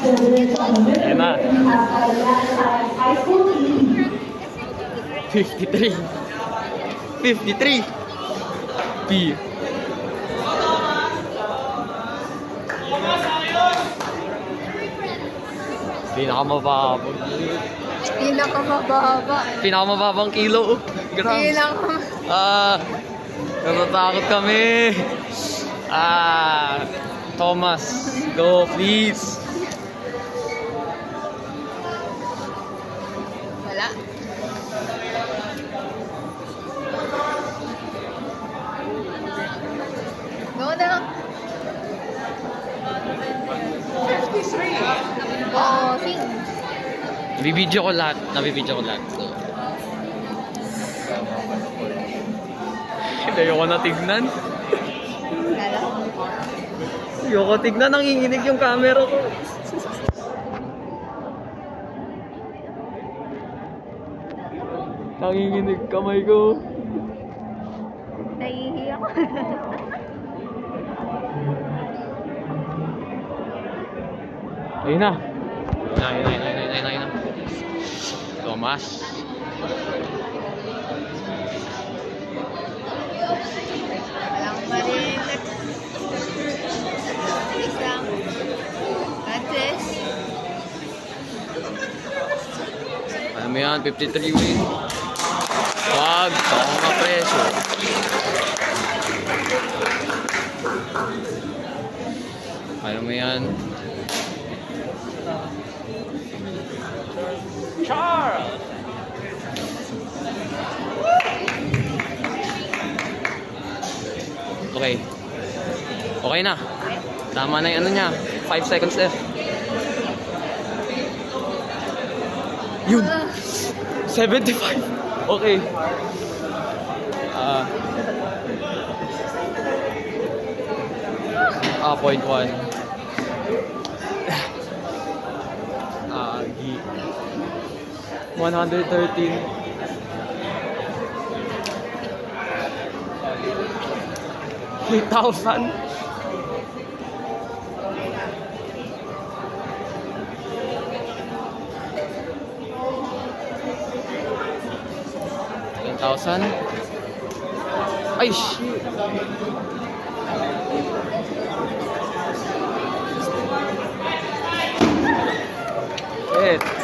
Ayan na. 53. 53. P. Pinakamababang. Pinakamababa. Pinakamababang kilo. Grams. Natatakot kami. Thomas, go please. Wala. Go na. 53. Oh, sing. Nabibidyo ko lahat. Nabibidyo ko lahat. Ayoko na tignan. Kala? Ayoko tignan. Nanginginig yung camera ko. Nanginginig kamay ko. Nahihiya ko. Ayun na. Ayun na. Thomas. Walang marinig. Bilis lang. Francis. Ano mo yan? 53 win. Wag. Ako nga preso. Ano mo yan? Charles! Okay. Okay na. Tama na yung ano niya. 5 seconds left. Yun. 75. Okay. 0.1. Agi. 113. 3,000. Ay, shit. Wait.